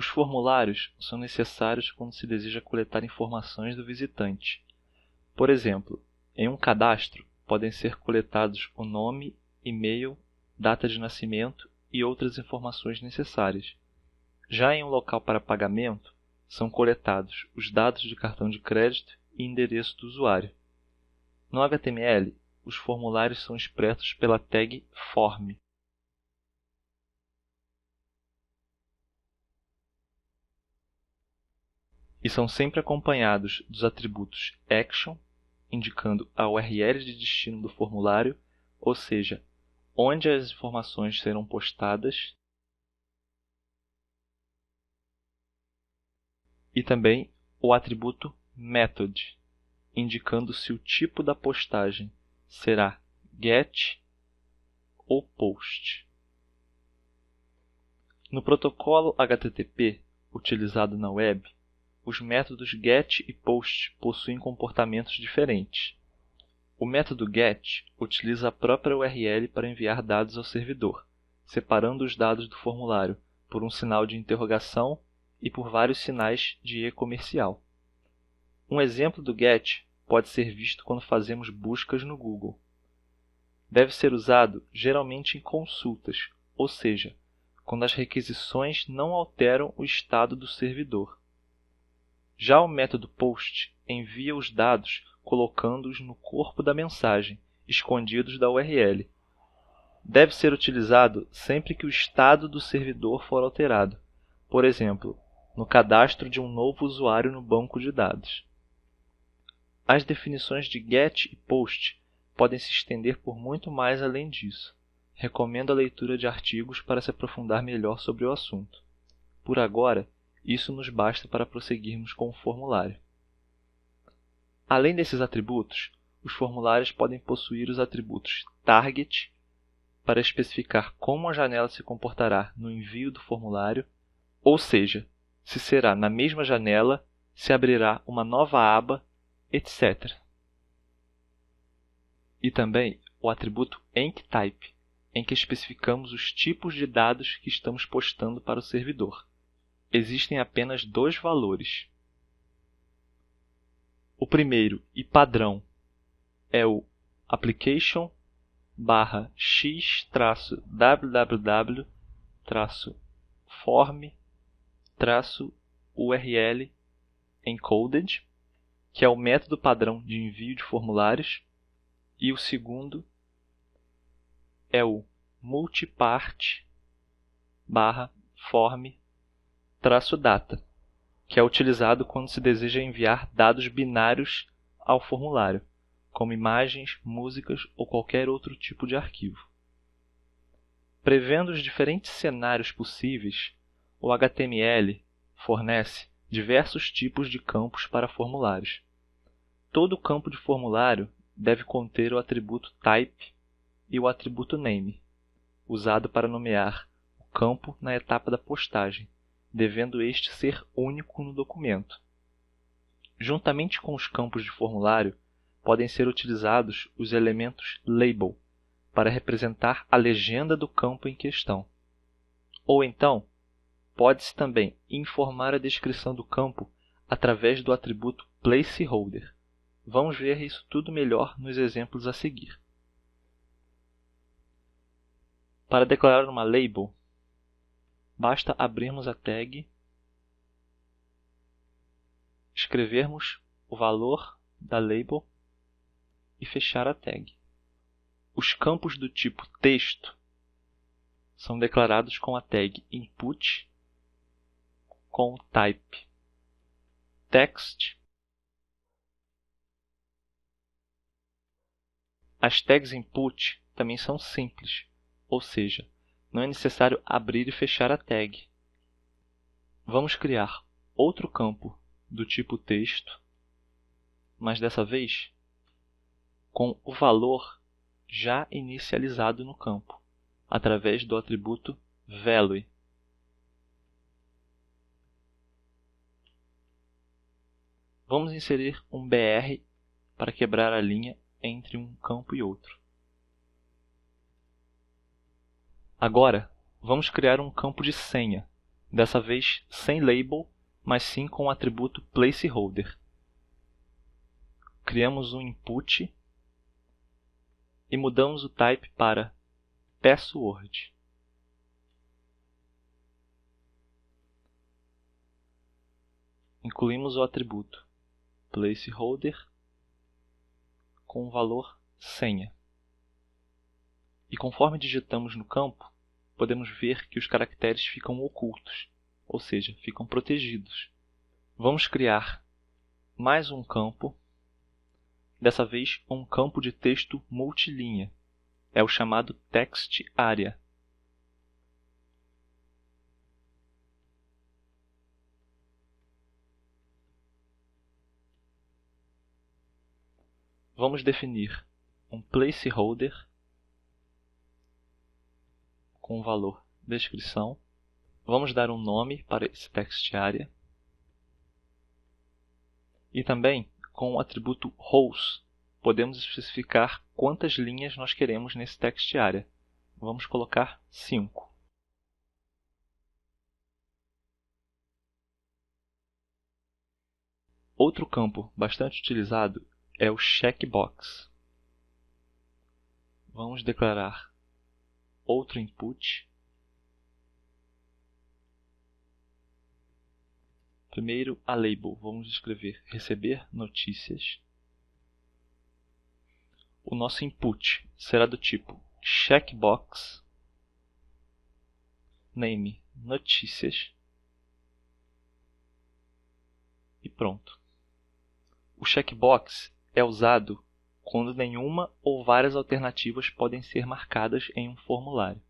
Os formulários são necessários quando se deseja coletar informações do visitante. Por exemplo, em um cadastro podem ser coletados o nome, e-mail, data de nascimento e outras informações necessárias. Já em um local para pagamento, são coletados os dados de cartão de crédito e endereço do usuário. No HTML, os formulários são expressos pela tag form. E são sempre acompanhados dos atributos action, indicando a URL de destino do formulário, ou seja, onde as informações serão postadas, e também o atributo method, indicando se o tipo da postagem será get ou post. No protocolo HTTP utilizado na web, os métodos get e post possuem comportamentos diferentes. O método get utiliza a própria URL para enviar dados ao servidor, separando os dados do formulário por um sinal de interrogação e por vários sinais de e-comercial. Um exemplo do get pode ser visto quando fazemos buscas no Google. Deve ser usado geralmente em consultas, ou seja, quando as requisições não alteram o estado do servidor. Já o método post envia os dados colocando-os no corpo da mensagem, escondidos da URL. Deve ser utilizado sempre que o estado do servidor for alterado, por exemplo, no cadastro de um novo usuário no banco de dados. As definições de get e post podem se estender por muito mais além disso. Recomendo a leitura de artigos para se aprofundar melhor sobre o assunto. Por agora, isso nos basta para prosseguirmos com o formulário. Além desses atributos, os formulários podem possuir os atributos target, para especificar como a janela se comportará no envio do formulário, ou seja, se será na mesma janela, se abrirá uma nova aba, etc. E também o atributo enctype, em que especificamos os tipos de dados que estamos postando para o servidor. Existem apenas dois valores. O primeiro e padrão é o application/x-www-form-url encoded, que é o método padrão de envio de formulários, e o segundo é o multipart/form-data, que é utilizado quando se deseja enviar dados binários ao formulário, como imagens, músicas ou qualquer outro tipo de arquivo. Prevendo os diferentes cenários possíveis, o HTML fornece diversos tipos de campos para formulários. Todo campo de formulário deve conter o atributo type e o atributo name, usado para nomear o campo na etapa da postagem, devendo este ser único no documento. Juntamente com os campos de formulário, podem ser utilizados os elementos label, para representar a legenda do campo em questão. Ou então, pode-se também informar a descrição do campo através do atributo placeholder. Vamos ver isso tudo melhor nos exemplos a seguir. Para declarar uma label, basta abrirmos a tag, escrevermos o valor da label e fechar a tag. Os campos do tipo texto são declarados com a tag input com o type text. As tags input também são simples, ou seja, não é necessário abrir e fechar a tag. Vamos criar outro campo do tipo texto, mas dessa vez com o valor já inicializado no campo, através do atributo value. Vamos inserir um BR para quebrar a linha entre um campo e outro. Agora, vamos criar um campo de senha, dessa vez sem label, mas sim com o atributo placeholder. Criamos um input e mudamos o type para password. Incluímos o atributo placeholder com o valor senha. E conforme digitamos no campo, podemos ver que os caracteres ficam ocultos, ou seja, ficam protegidos. Vamos criar mais um campo, dessa vez um campo de texto multilinha. É o chamado text area. Vamos definir um placeholder com o valor descrição. Vamos dar um nome para esse text area. E também, com o atributo rows, podemos especificar quantas linhas nós queremos nesse text area. Vamos colocar 5. Outro campo bastante utilizado é o checkbox. Vamos declarar outro input. Primeiro, a label. Vamos escrever receber notícias. O nosso input será do tipo checkbox name notícias e pronto. O checkbox é usado quando nenhuma ou várias alternativas podem ser marcadas em um formulário.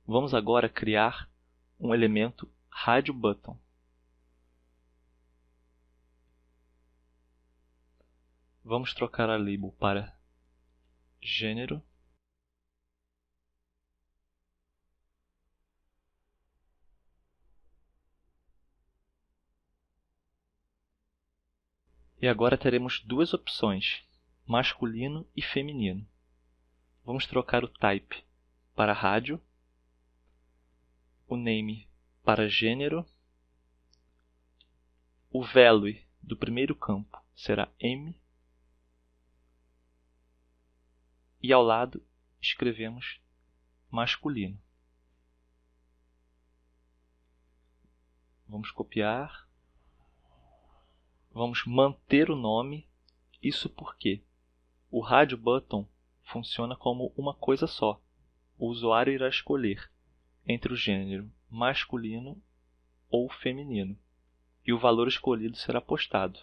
Vamos agora criar um elemento radio button. Vamos trocar a label para gênero. E agora teremos duas opções, masculino e feminino. Vamos trocar o type para rádio, o name para gênero, o value do primeiro campo será M, e ao lado escrevemos masculino. Vamos copiar, vamos manter o nome, isso porque o radio button funciona como uma coisa só. O usuário irá escolher entre o gênero masculino ou feminino, e o valor escolhido será postado.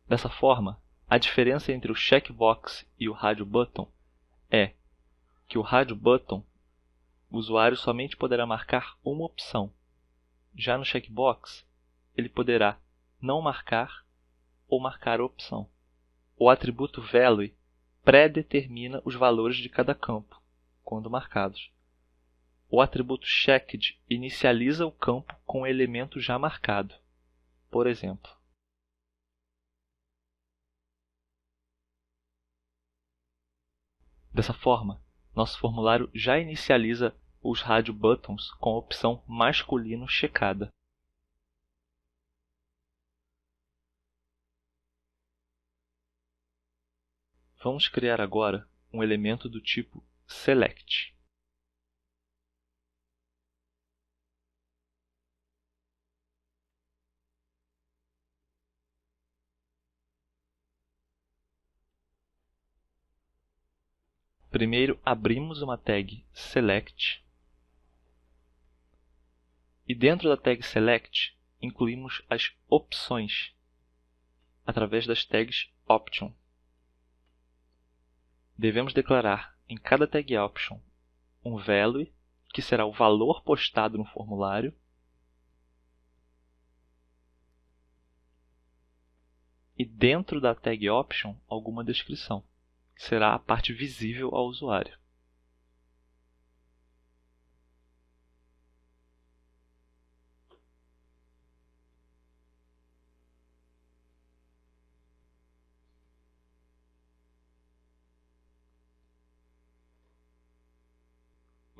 Dessa forma, a diferença entre o checkbox e o radio button é que o radio button, o usuário somente poderá marcar uma opção. Já no checkbox, ele poderá não marcar ou marcar a opção. O atributo value pré-determina os valores de cada campo, quando marcados. O atributo checked inicializa o campo com o elemento já marcado. Por exemplo, dessa forma, nosso formulário já inicializa os radio buttons com a opção masculino checada. Vamos criar agora um elemento do tipo select. Primeiro abrimos uma tag select e dentro da tag select incluímos as opções através das tags option. Devemos declarar em cada tag option um value, que será o valor postado no formulário, e dentro da tag option alguma descrição, que será a parte visível ao usuário.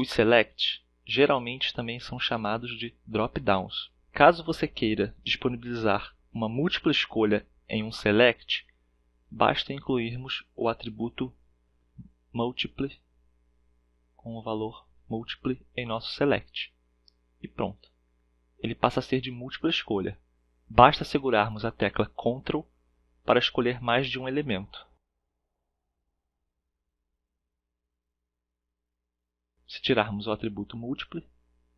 Os selects geralmente também são chamados de drop-downs. Caso você queira disponibilizar uma múltipla escolha em um select, basta incluirmos o atributo multiple com o valor multiple em nosso select. E pronto. Ele passa a ser de múltipla escolha. Basta segurarmos a tecla Ctrl para escolher mais de um elemento. Se tirarmos o atributo múltiple,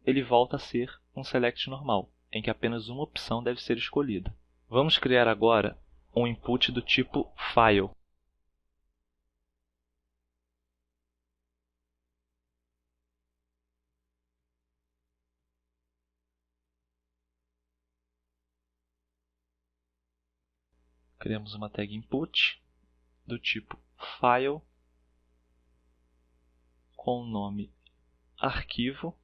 ele volta a ser um select normal, em que apenas uma opção deve ser escolhida. Vamos criar agora um input do tipo file. Criamos uma tag input do tipo file com o nome arquivo.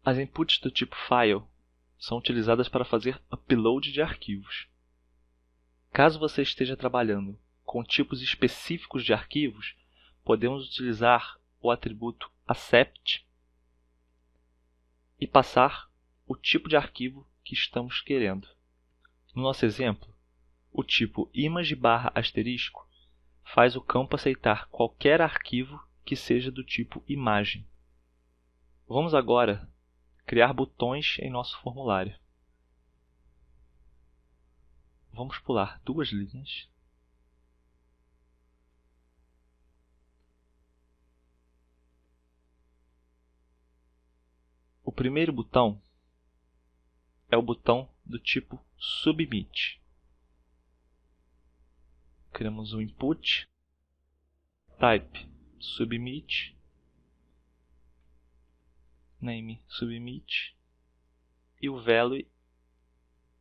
As inputs do tipo file são utilizadas para fazer upload de arquivos. Caso você esteja trabalhando com tipos específicos de arquivos, podemos utilizar o atributo accept e passar o tipo de arquivo que estamos querendo. No nosso exemplo, o tipo image/* faz o campo aceitar qualquer arquivo que seja do tipo imagem. Vamos agora criar botões em nosso formulário. Vamos pular 2 linhas. O primeiro botão é o botão do tipo Submit. Criamos um input, type submit, name submit e o value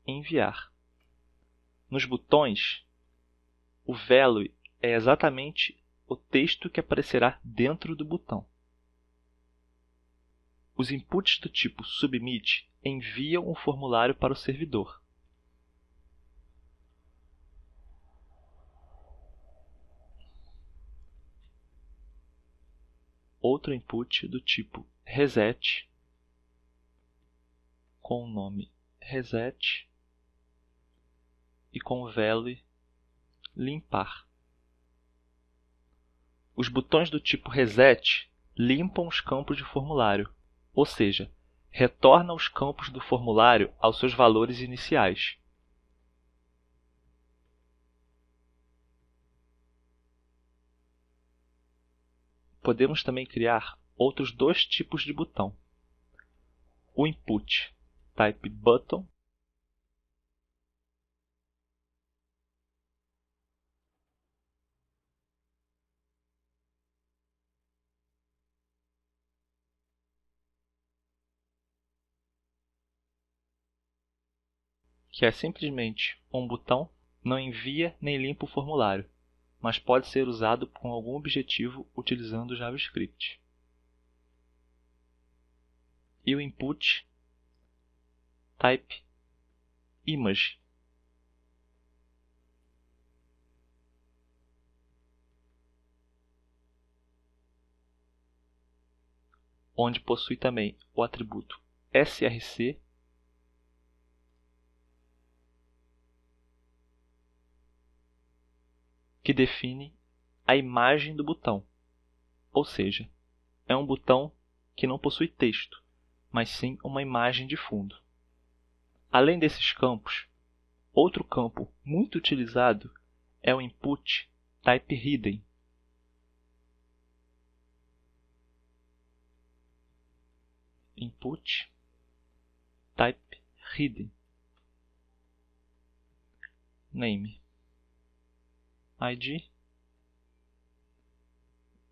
enviar. Nos botões, o value é exatamente o texto que aparecerá dentro do botão. Os inputs do tipo submit enviam o formulário para o servidor. Outro input do tipo reset com o nome reset e com o value limpar. Os botões do tipo reset limpam os campos de formulário, ou seja, retorna os campos do formulário aos seus valores iniciais. Podemos também criar outros 2 tipos de botão. O input type button que é simplesmente um botão, não envia nem limpa o formulário, mas pode ser usado com algum objetivo utilizando o JavaScript. E o input type image, onde possui também o atributo src que define a imagem do botão, ou seja, é um botão que não possui texto, mas sim uma imagem de fundo. Além desses campos, outro campo muito utilizado é o input type hidden. Input type hidden. Name id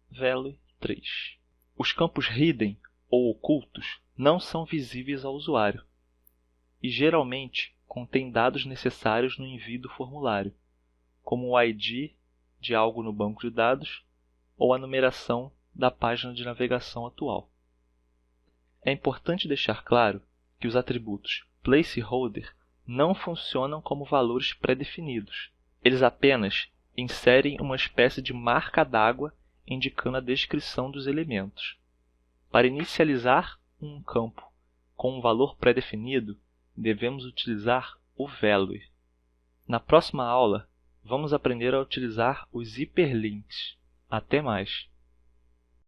value 3. Os campos hidden ou ocultos não são visíveis ao usuário e geralmente contêm dados necessários no envio do formulário, como o ID de algo no banco de dados ou a numeração da página de navegação atual. É importante deixar claro que os atributos placeholder não funcionam como valores pré-definidos. Eles apenas inserem uma espécie de marca d'água indicando a descrição dos elementos. Para inicializar um campo com um valor pré-definido, devemos utilizar o value. Na próxima aula, vamos aprender a utilizar os hiperlinks. Até mais!